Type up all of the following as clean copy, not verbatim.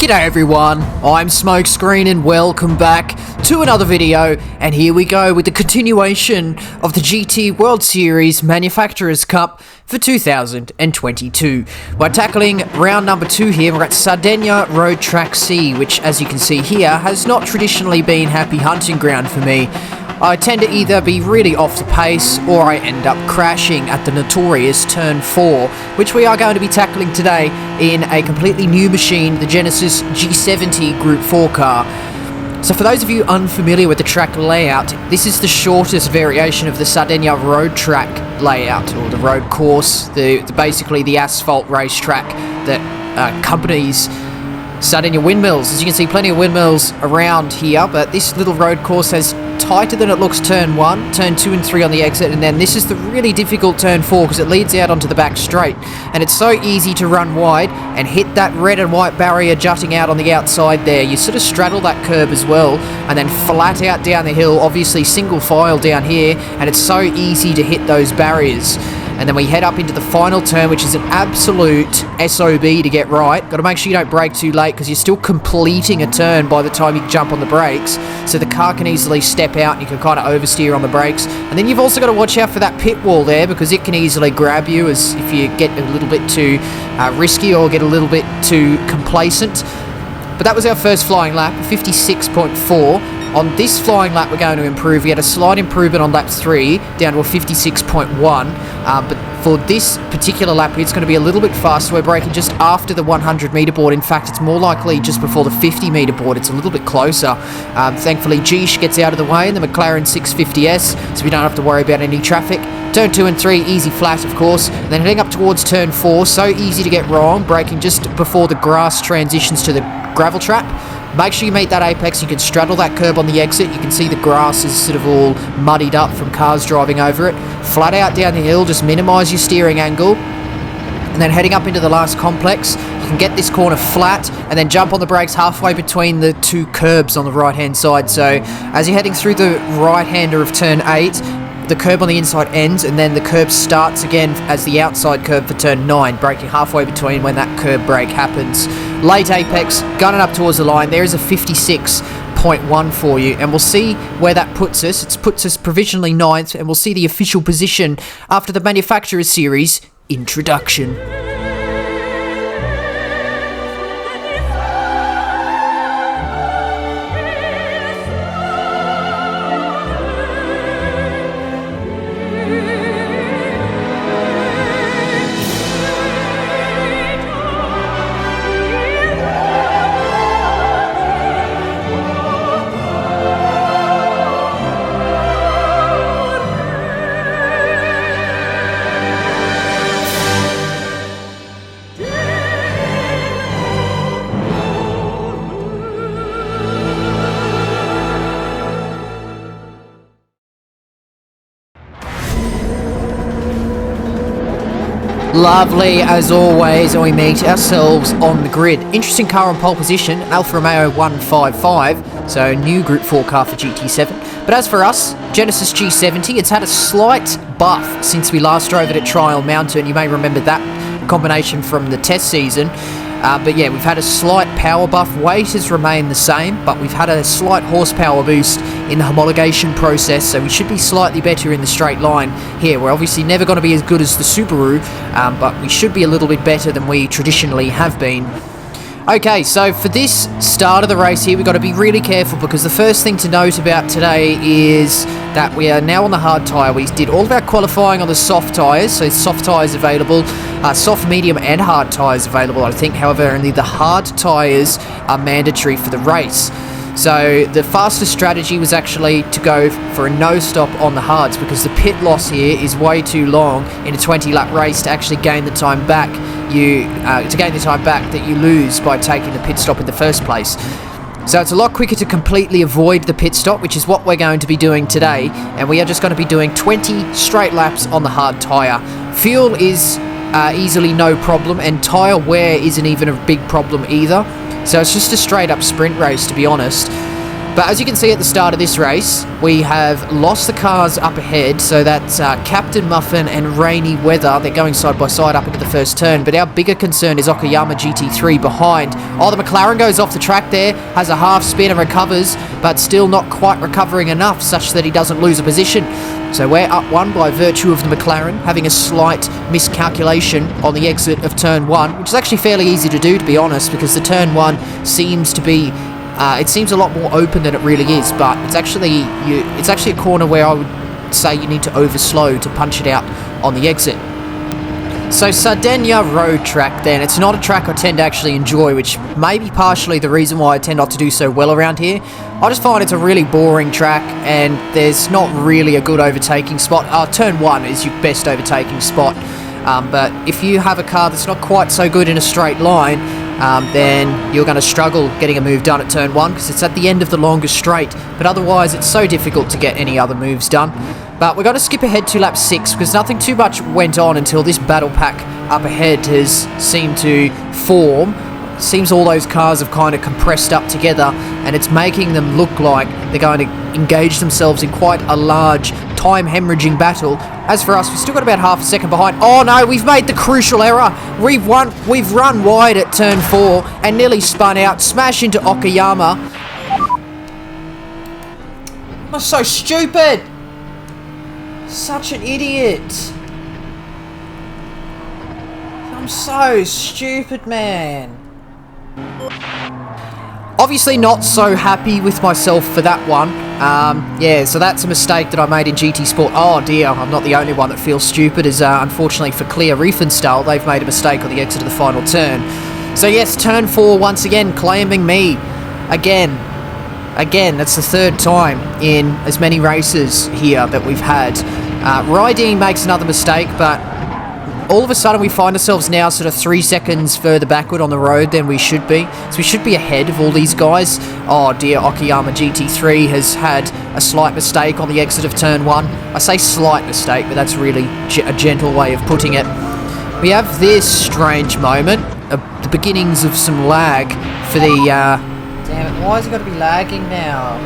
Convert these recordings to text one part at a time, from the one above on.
G'day everyone, I'm Smokescreen and welcome back to another video, and here we go with the continuation of the GT World Series Manufacturers Cup for 2022. We're tackling round number 2 here. We're at Sardegna Trackside C, which as you can see here has not traditionally been happy hunting ground for me. I tend to either be really off the pace or I end up crashing at the notorious turn 4, which we are going to be tackling today in a completely new machine, the Genesis G70 Group 4 car. So for those of you unfamiliar with the track layout, this is the shortest variation of the Sardegna road track layout, or the road course, basically the asphalt racetrack that accompanies Sardegna windmills. As you can see, plenty of windmills around here, but this little road course has tighter than it looks turn 1, turn 2 and 3 on the exit, and then this is the really difficult turn 4 because it leads out onto the back straight, and it's so easy to run wide and hit that red and white barrier jutting out on the outside there. You sort of straddle that curb as well and then flat out down the hill, obviously single file down here, and it's so easy to hit those barriers. And then we head up into the final turn, which is an absolute SOB to get right. Got to make sure you don't brake too late because you're still completing a turn by the time you jump on the brakes. So the car can easily step out and you can kind of oversteer on the brakes. And then you've also got to watch out for that pit wall there because it can easily grab you as if you get a little bit too risky or get a little bit too complacent. But that was our first flying lap, 56.4. On this flying lap, we're going to improve. We had a slight improvement on lap 3, down to a 56.1. But for this particular lap, it's going to be a little bit faster. We're braking just after the 100 meter board. In fact, it's more likely just before the 50 meter board. It's a little bit closer. Thankfully, Gish gets out of the way in the McLaren 650S, so we don't have to worry about any traffic. Turn 2 and 3, easy flat, of course. And then heading up towards turn 4, so easy to get wrong. Braking just before the grass transitions to the gravel trap. Make sure you meet that apex. You can straddle that curb on the exit. You can see the grass is sort of all muddied up from cars driving over it. Flat out down the hill, just minimise your steering angle. And then heading up into the last complex, you can get this corner flat and then jump on the brakes halfway between the 2 curbs on the right-hand side. So as you're heading through the right-hander of turn 8, the curb on the inside ends and then the curb starts again as the outside curb for turn 9, braking halfway between when that curb break happens. Late apex, gunning up towards the line. There is a 56.1 for you, and we'll see where that puts us. It puts us provisionally 9th, and we'll see the official position after the Manufacturers Series introduction. Lovely as always, and we meet ourselves on the grid. Interesting car on pole position, Alfa Romeo 155, so new Group 4 car for GT7. But as for us, Genesis G70, it's had a slight buff since we last drove it at Trial Mountain. You may remember that combination from the test season. But yeah, we've had a slight power buff. Weight has remained the same, but we've had a slight horsepower boost in the homologation process, so we should be slightly better in the straight line here. We're obviously never going to be as good as the Subaru, but we should be a little bit better than we traditionally have been. Okay, so for this start of the race here, we've got to be really careful because the first thing to note about today is that we are now on the hard tyre. We did all of our qualifying on the soft tyres, so soft tyres available, soft, medium and hard tyres available, I think. However, only the hard tyres are mandatory for the race. So the fastest strategy was actually to go for a no-stop on the hards because the pit loss here is way too long in a 20-lap race to actually gain the time back. That you lose by taking the pit stop in the first place. So it's a lot quicker to completely avoid the pit stop, which is what we're going to be doing today, and we are just going to be doing 20 straight laps on the hard tyre. Fuel is easily no problem, and tyre wear isn't even a big problem either. So it's just a straight up sprint race, to be honest. But as you can see at the start of this race, we have lost the cars up ahead. So that's Captain Muffin and Rainy Weather. They're going side by side up into the first turn. But our bigger concern is Okayama GT3 behind. Oh, the McLaren goes off the track there, has a half spin and recovers, but still not quite recovering enough such that he doesn't lose a position. So we're up one by virtue of the McLaren having a slight miscalculation on the exit of turn 1, which is actually fairly easy to do, to be honest, because the turn 1 seems to be... it seems a lot more open than it really is, but it's actually a corner where I would say you need to overslow to punch it out on the exit. So Sardegna road track then. It's not a track I tend to actually enjoy, which may be partially the reason why I tend not to do so well around here. I just find it's a really boring track and there's not really a good overtaking spot. Turn 1 is your best overtaking spot, but if you have a car that's not quite so good in a straight line, then you're going to struggle getting a move done at turn 1 because it's at the end of the longest straight, but otherwise it's so difficult to get any other moves done. But we're going to skip ahead to lap 6 because nothing too much went on until this battle pack up ahead has seemed to form. Seems all those cars have kind of compressed up together and it's making them look like they're going to engage themselves in quite a large time hemorrhaging battle. As for us, we've still got about half a second behind. Oh no, we've made the crucial error. We've run wide at turn 4 and nearly spun out, smash into Okayama. I'm so stupid. Such an idiot. I'm so stupid, man. Obviously not so happy with myself for that one. Yeah, so that's a mistake that I made in GT Sport. Oh dear, I'm not the only one that feels stupid, as unfortunately for Clear Riefenstahl, they've made a mistake on the exit of the final turn. So yes, turn 4 once again claiming me. Again, that's the third time in as many races here that we've had. Radeon makes another mistake, but all of a sudden we find ourselves now sort of 3 seconds further backward on the road than we should be. So we should be ahead of all these guys. Oh dear, Okayama GT3 has had a slight mistake on the exit of turn 1. I say slight mistake, but that's really a gentle way of putting it. We have this strange moment, the beginnings of some lag for the... Damn it, why has it got to be lagging now?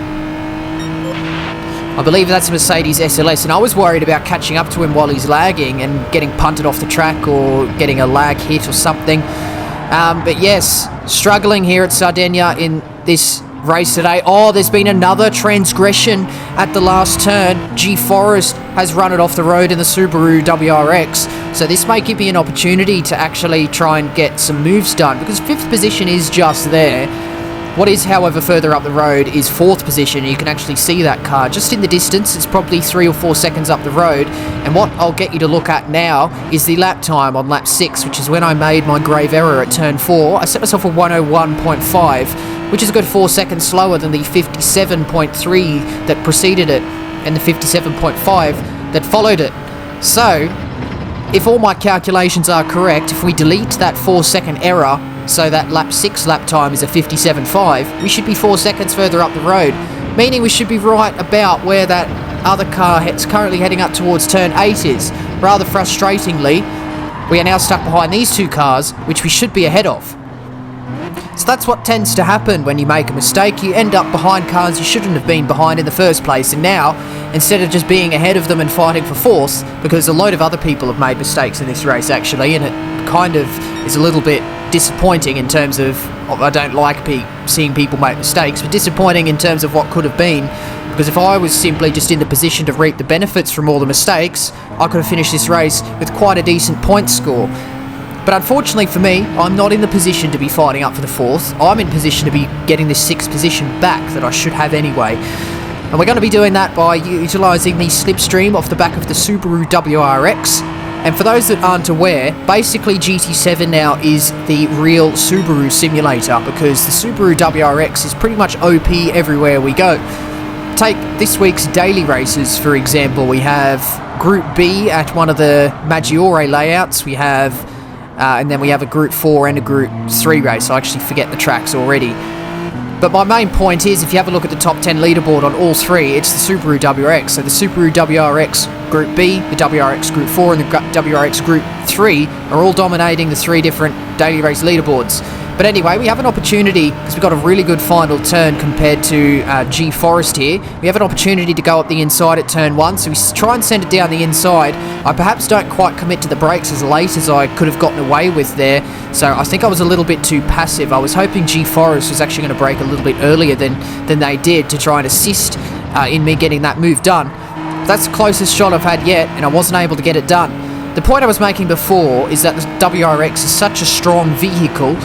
I believe that's a Mercedes SLS, and I was worried about catching up to him while he's lagging and getting punted off the track or getting a lag hit or something. But yes, struggling here at Sardegna in this race today. Oh, there's been another transgression at the last turn. G Forest has run it off the road in the Subaru WRX. So this may give me an opportunity to actually try and get some moves done, because 5th position is just there. What is, however, further up the road is 4th position. You can actually see that car just in the distance. It's probably 3 or 4 seconds up the road. And what I'll get you to look at now is the lap time on lap 6, which is when I made my grave error at turn 4. I set myself a 101.5, which is a good 4 seconds slower than the 57.3 that preceded it and the 57.5 that followed it. So, if all my calculations are correct, if we delete that 4-second error, so that lap 6 lap time is a 57.5, we should be 4 seconds further up the road, meaning we should be right about where that other car is currently heading up towards turn 8 is. Rather frustratingly, we are now stuck behind these two cars, which we should be ahead of. So that's what tends to happen when you make a mistake. You end up behind cars you shouldn't have been behind in the first place, and now, instead of just being ahead of them and fighting for 4th, because a load of other people have made mistakes in this race actually, and it kind of is a little bit disappointing in terms of, I don't like seeing people make mistakes, but disappointing in terms of what could have been, because if I was simply just in the position to reap the benefits from all the mistakes, I could have finished this race with quite a decent point score. But unfortunately for me, I'm not in the position to be fighting up for the 4th. I'm in position to be getting this 6th position back that I should have anyway. And we're going to be doing that by utilising the slipstream off the back of the Subaru WRX. And for those that aren't aware, basically GT7 now is the real Subaru simulator, because the Subaru WRX is pretty much OP everywhere we go. Take this week's daily races, for example. We have Group B at one of the Maggiore layouts. We have... and then we have a Group 4 and a Group 3 race. I actually forget the tracks already. But my main point is, if you have a look at the top 10 leaderboard on all three, it's the Subaru WRX. So the Subaru WRX Group B, the WRX Group 4 and the WRX Group 3 are all dominating the 3 different daily race leaderboards. But anyway, we have an opportunity, because we've got a really good final turn compared to G Forest here. We have an opportunity to go up the inside at turn 1, so we try and send it down the inside. I perhaps don't quite commit to the brakes as late as I could have gotten away with there, so I think I was a little bit too passive. I was hoping G Forest was actually going to brake a little bit earlier than they did to try and assist in me getting that move done. But that's the closest shot I've had yet, and I wasn't able to get it done. The point I was making before is that the WRX is such a strong vehicle,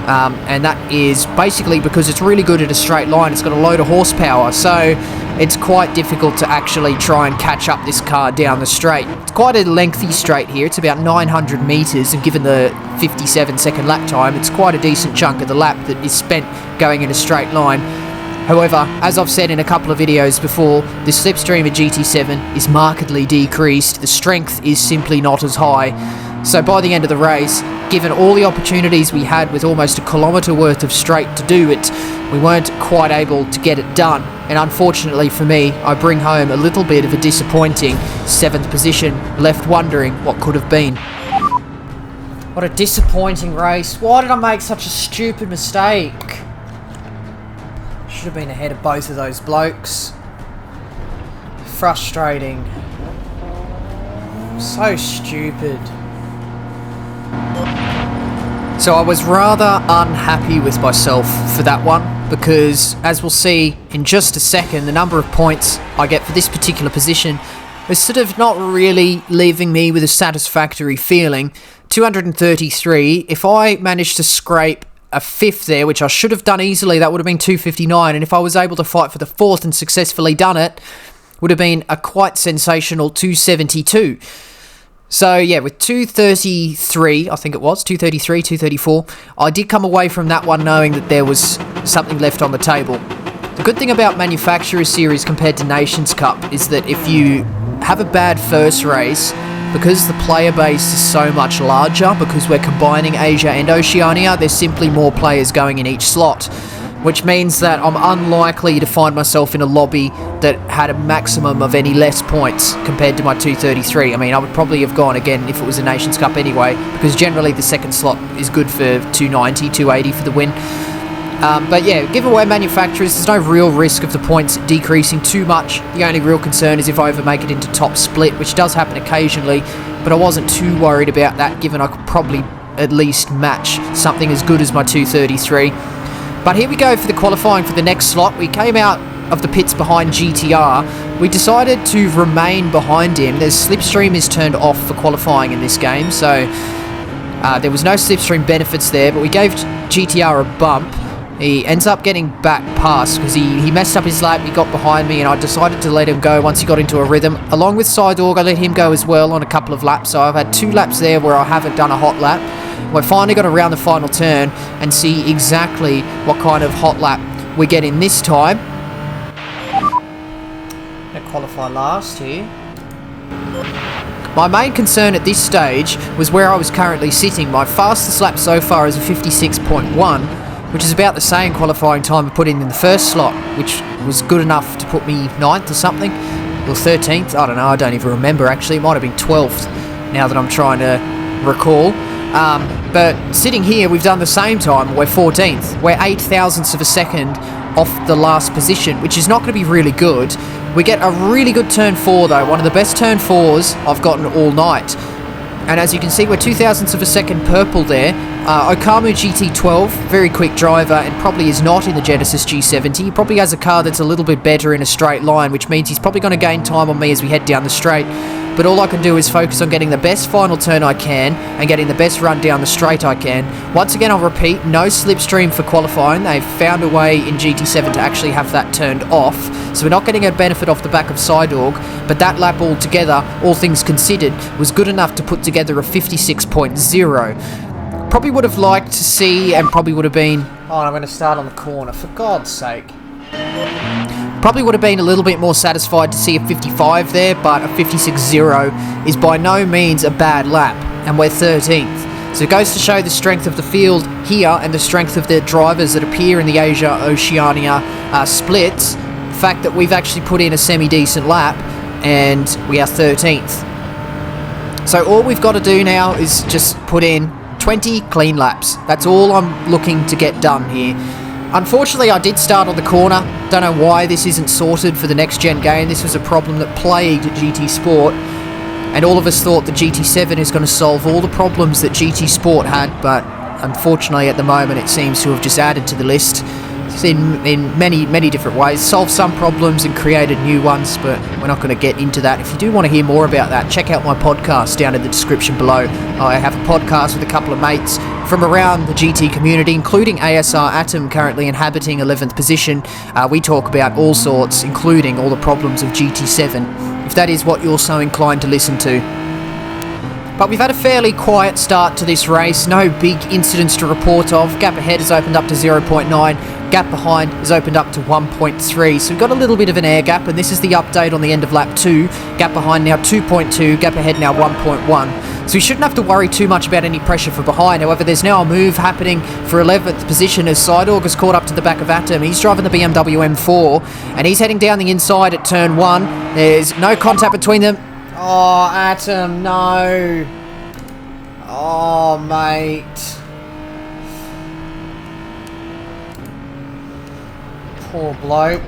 and that is basically because it's really good at a straight line. It's got a load of horsepower, so it's quite difficult to actually try and catch up this car down the straight. It's quite a lengthy straight here. It's about 900 metres, and given the 57-second lap time, it's quite a decent chunk of the lap that is spent going in a straight line. However, as I've said in a couple of videos before, the slipstream of GT7 is markedly decreased. The strength is simply not as high. So by the end of the race, given all the opportunities we had with almost a kilometre worth of straight to do it, we weren't quite able to get it done. And unfortunately for me, I bring home a little bit of a disappointing 7th position, left wondering what could have been. What a disappointing race. Why did I make such a stupid mistake? Should have been ahead of both of those blokes. Frustrating. So stupid. So I was rather unhappy with myself for that one, because as we'll see in just a second, the number of points I get for this particular position is sort of not really leaving me with a satisfactory feeling. 233, if I managed to scrape a 5th there, which I should have done easily, that would have been 259, and if I was able to fight for the 4th and successfully done it, would have been a quite sensational 272. So yeah, with 233, I think it was, 233, 234, I did come away from that one knowing that there was something left on the table. The good thing about Manufacturers Series compared to Nations Cup is that if you have a bad first race, because the player base is so much larger, because we're combining Asia and Oceania, there's simply more players going in each slot, which means that I'm unlikely to find myself in a lobby that had a maximum of any less points compared to my 233. I mean, I would probably have gone again if it was a Nations Cup anyway, because generally the second slot is good for 290, 280 for the win. But yeah, giveaway manufacturers, there's no real risk of the points decreasing too much. The only real concern is if I ever make it into top split, which does happen occasionally, but I wasn't too worried about that, given I could probably at least match something as good as my 233. But here we go for the qualifying for the next slot. We came out of the pits behind GTR. We decided to remain behind him. The slipstream is turned off for qualifying in this game, so there was no slipstream benefits there, but we gave GTR a bump. He ends up getting back past because he messed up his lap, he got behind me, and I decided to let him go once he got into a rhythm. Along with Sidorg, I let him go as well on a couple of laps, so I've had 2 laps there where I haven't done a hot lap. We're finally got around the final turn and see exactly what kind of hot lap we get in this time. Gonna qualify last here. My main concern at this stage was where I was currently sitting. My fastest lap so far is a 56.1, which is about the same qualifying time I put in the first slot, which was good enough to put me 9th or something, or 13th, I don't know, I don't even remember actually, it might have been 12th now that I'm trying to recall. But sitting here, we've done the same time, we're 14th, we're 8 thousandths of a second off the last position, which is not going to be really good. We get a really good turn 4 though, one of the best turn 4s I've gotten all night. And as you can see, we're 2 thousandths of a second purple there. Okamu GT12, very quick driver, and probably is not in the Genesis G70. He probably has a car that's a little bit better in a straight line, which means he's probably going to gain time on me as we head down the straight. But all I can do is focus on getting the best final turn I can and getting the best run down the straight I can. Once again, I'll repeat, no slipstream for qualifying. They've found a way in GT7 to actually have that turned off, so we're not getting a benefit off the back of Sidorg, but that lap altogether, all things considered, was good enough to put together a 56.0. Probably would have liked to see, and probably would have been... Oh, I'm going to start on the corner, for God's sake. Probably would have been a little bit more satisfied to see a 55 there, but a 56.0 is by no means a bad lap, and we're 13th. So it goes to show the strength of the field here and the strength of the drivers that appear in the Asia-Oceania splits. The fact that we've actually put in a semi-decent lap, and we are 13th. So all we've got to do now is just put in 20 clean laps. That's all I'm looking to get done here. Unfortunately, I did start on the corner. Don't know why this isn't sorted for the next-gen game. This was a problem that plagued GT Sport. And all of us thought the GT7 is going to solve all the problems that GT Sport had, but unfortunately at the moment it seems to have just added to the list. It's in many different ways, solved some problems and created new ones, but we're not going to get into that. If you do want to hear more about that, check out my podcast down in the description below. I have a podcast with a couple of mates from around the GT community, including ASR Atom, currently inhabiting 11th position. We talk about all sorts, including all the problems of GT7, if that is what you're so inclined to listen to. But we've had a fairly quiet start to this race, no big incidents to report of. Gap ahead has opened up to 0.9, gap behind has opened up to 1.3, so we've got a little bit of an air gap, and this is the update on the end of lap 2. Gap behind now 2.2, gap ahead now 1.1. So we shouldn't have to worry too much about any pressure from behind. However, there's now a move happening for 11th position as Sidorg has caught up to the back of Atom. He's driving the BMW M4, and he's heading down the inside at turn 1. There's no contact between them. Oh, Atom, no. Oh, mate. Poor bloke.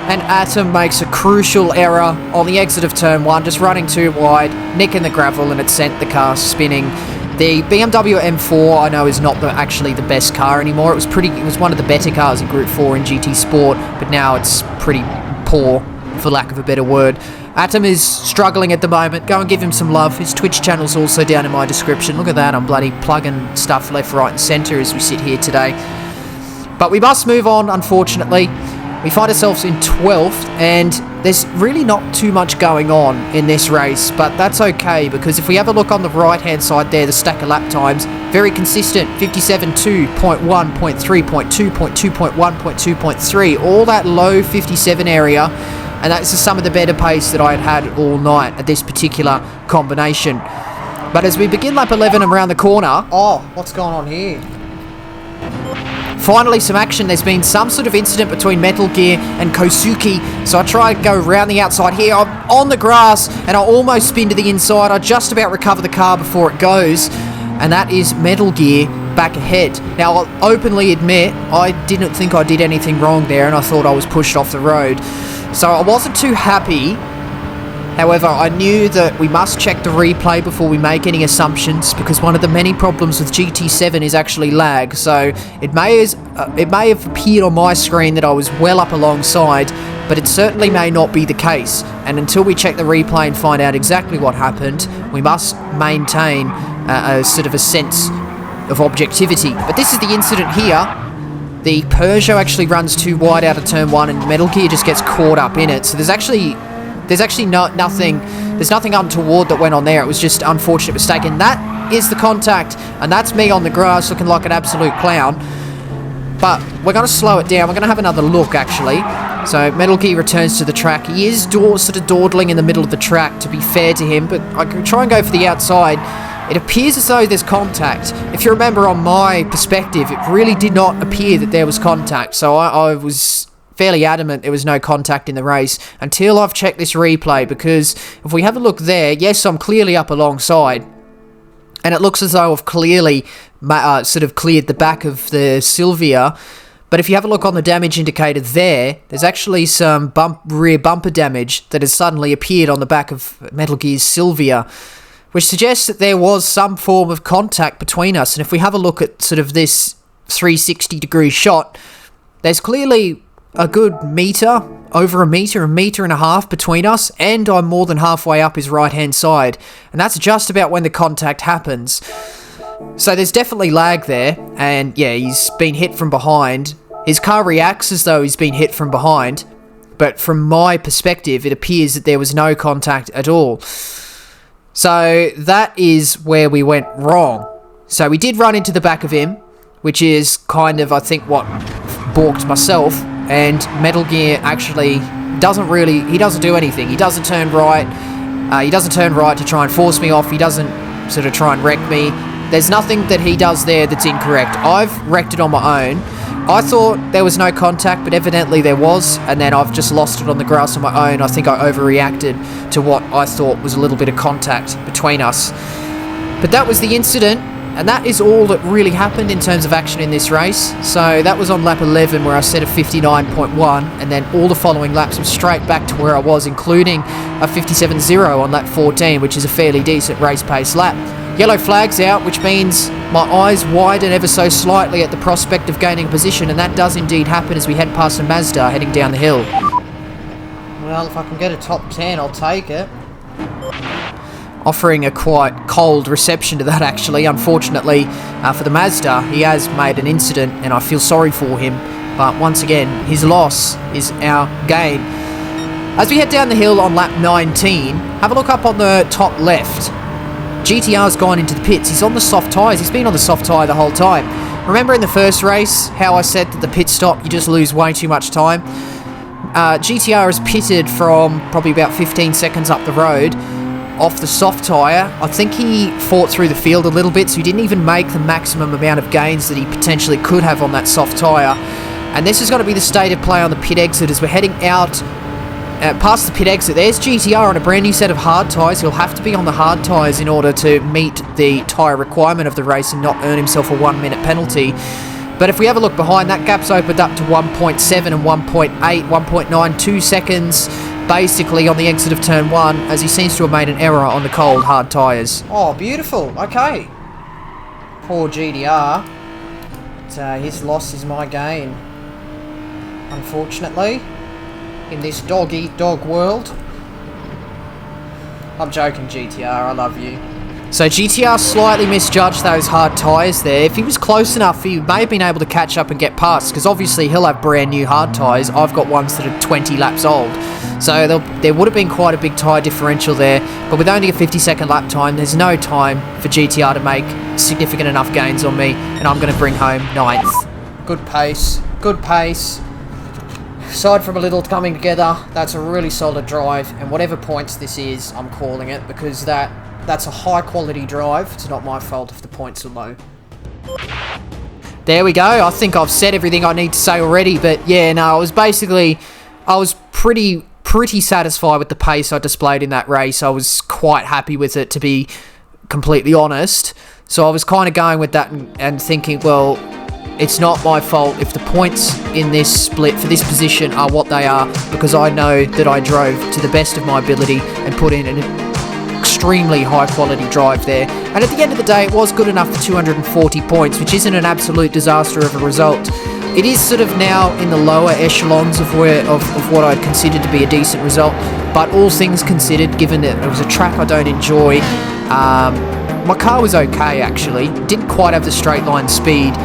And Atom makes a crucial error on the exit of turn 1, just running too wide, nicking the gravel, and it sent the car spinning. The BMW M4, I know, is not actually the best car anymore. It was one of the better cars in Group 4 in GT Sport, but now it's pretty poor, for lack of a better word. Atom is struggling at the moment. Go and give him some love. His Twitch channel's also down in my description. Look at that, I'm bloody plugging stuff left, right and centre as we sit here today. But we must move on, unfortunately. We find ourselves in 12th, and there's really not too much going on in this race, but that's okay, because if we have a look on the right-hand side there, the stack of lap times, very consistent, 57.2, 0.1, 0.3, 0.2, 0.2, 0.1, 0.2, 0.3, all that low 57 area, and that's some of the better pace that I had all night at this particular combination. But as we begin lap 11 around the corner... Oh, what's going on here? Finally, some action. There's been some sort of incident between Metal Gear and Kosuke, so I try and go around the outside here. I'm on the grass, and I almost spin to the inside. I just about recover the car before it goes, and that is Metal Gear back ahead. Now, I'll openly admit, I didn't think I did anything wrong there, and I thought I was pushed off the road. So I wasn't too happy. However, I knew that we must check the replay before we make any assumptions, because one of the many problems with GT7 is actually lag. So it may have appeared on my screen that I was well up alongside, but it certainly may not be the case. And until we check the replay and find out exactly what happened, we must maintain a sort of a sense of objectivity. But this is the incident here. The Peugeot actually runs too wide out of turn 1, and Metal Gear just gets caught up in it. So there's actually nothing untoward that went on there. It was just unfortunate mistake, and that is the contact, and that's me on the grass looking like an absolute clown. But we're going to slow it down. We're going to have another look, actually. So Metal Gear returns to the track. He is sort of dawdling in the middle of the track, to be fair to him, but I can try and go for the outside. It appears as though there's contact. If you remember, on my perspective, it really did not appear that there was contact, so I was fairly adamant there was no contact in the race until I've checked this replay, because if we have a look there, yes, I'm clearly up alongside, and it looks as though I've clearly sort of cleared the back of the Silvia, but if you have a look on the damage indicator there's actually some rear bumper damage that has suddenly appeared on the back of Metal Gear's Silvia, which suggests that there was some form of contact between us. And if we have a look at sort of this 360-degree shot, there's clearly a good meter, over a meter and a half between us, and I'm more than halfway up his right-hand side. And that's just about when the contact happens. So there's definitely lag there, and yeah, he's been hit from behind. His car reacts as though he's been hit from behind, but from my perspective, it appears that there was no contact at all. So that is where we went wrong. So we did run into the back of him, which is kind of, I think, what balked myself. And Metal Gear actually doesn't do anything. He doesn't turn right. He doesn't turn right to try and force me off. He doesn't sort of try and wreck me. There's nothing that he does there that's incorrect. I've wrecked it on my own. I thought there was no contact, but evidently there was, and then I've just lost it on the grass on my own. I think I overreacted to what I thought was a little bit of contact between us. But that was the incident, and that is all that really happened in terms of action in this race. So that was on lap 11 where I set a 59.1, and then all the following laps were straight back to where I was, including a 57.0 on lap 14, which is a fairly decent race pace lap. Yellow flag's out, which means my eyes widen ever so slightly at the prospect of gaining a position, and that does indeed happen as we head past a Mazda heading down the hill. Well, if I can get a top 10, I'll take it. Offering a quite cold reception to that, actually. Unfortunately, for the Mazda, he has made an incident, and I feel sorry for him. But once again, his loss is our gain. As we head down the hill on lap 19, have a look up on the top left. GTR's gone into the pits. He's on the soft tyres. He's been on the soft tyre the whole time. Remember in the first race how I said that the pit stop, you just lose way too much time? GTR has pitted from probably about 15 seconds up the road off the soft tyre. I think he fought through the field a little bit, so he didn't even make the maximum amount of gains that he potentially could have on that soft tyre. And this is going to be the state of play on the pit exit as we're heading out past the pit exit. There's GTR on a brand new set of hard tyres. He'll have to be on the hard tyres in order to meet the tyre requirement of the race and not earn himself a 1 minute penalty. But if we have a look behind, that gap's opened up to 1.7 and 1.8, 1.9, 2 seconds basically on the exit of turn 1, as he seems to have made an error on the cold hard tyres. Oh, beautiful. Okay. Poor GTR. But, his loss is my gain, unfortunately, in this dog-eat-dog world. I'm joking, GTR, I love you. So GTR slightly misjudged those hard tyres there. If he was close enough, he may have been able to catch up and get past, because obviously he'll have brand new hard tyres. I've got ones that are 20 laps old. So there would have been quite a big tyre differential there, but with only a 50-second lap time, there's no time for GTR to make significant enough gains on me, and I'm going to bring home 9th. Good pace, good pace. Aside from a little coming together, that's a really solid drive, and whatever points this is, I'm calling it, because that's a high quality drive. It's not my fault if the points are low. There we go. I think I've said everything I need to say already, but yeah, no, I was pretty satisfied with the pace I displayed in that race. I was quite happy with it, to be completely honest. So I was kind of going with that and thinking, well, it's not my fault if the points in this split for this position are what they are, because I know that I drove to the best of my ability and put in an extremely high quality drive there. And at the end of the day, it was good enough for 240 points, which isn't an absolute disaster of a result. It is sort of now in the lower echelons of what I'd consider to be a decent result, but all things considered, given that it was a track I don't enjoy, my car was okay actually. It didn't quite have the straight line speed of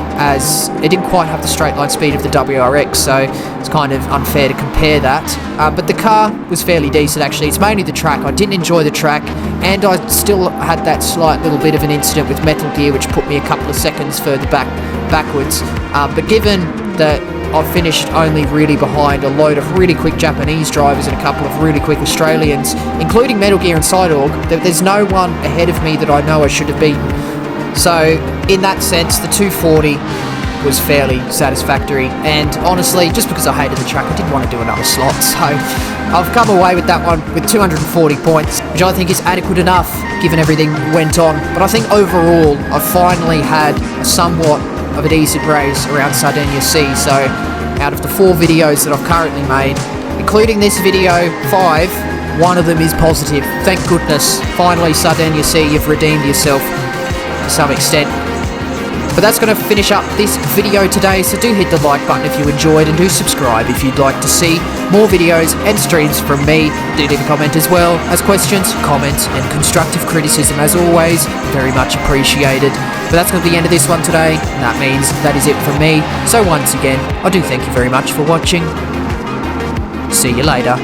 the WRX, so it's kind of unfair to compare that. But the car was fairly decent actually. It's mainly the track. I didn't enjoy the track, and I still had that slight little bit of an incident with Metal Gear, which put me a couple of seconds further backwards. But given that I finished only really behind a load of really quick Japanese drivers and a couple of really quick Australians, including Metal Gear and Cyborg, there's no one ahead of me that I know I should have beaten. So, in that sense, the 240 was fairly satisfactory, and honestly, just because I hated the track, I didn't want to do another slot, so I've come away with that one with 240 points, which I think is adequate enough, given everything went on. But I think overall, I finally had a somewhat of a decent race around Sardegna C. So out of the 4 videos that I've currently made, including this video 5, one of them is positive. Thank goodness. Finally, Sardegna C, you've redeemed yourself to some extent. But that's going to finish up this video today, so do hit the like button if you enjoyed, and do subscribe if you'd like to see more videos and streams from me. Do leave a comment as well, as questions, comments and constructive criticism, as always, very much appreciated. But that's going to be the end of this one today, and that means that is it from me. So once again, I do thank you very much for watching. See you later.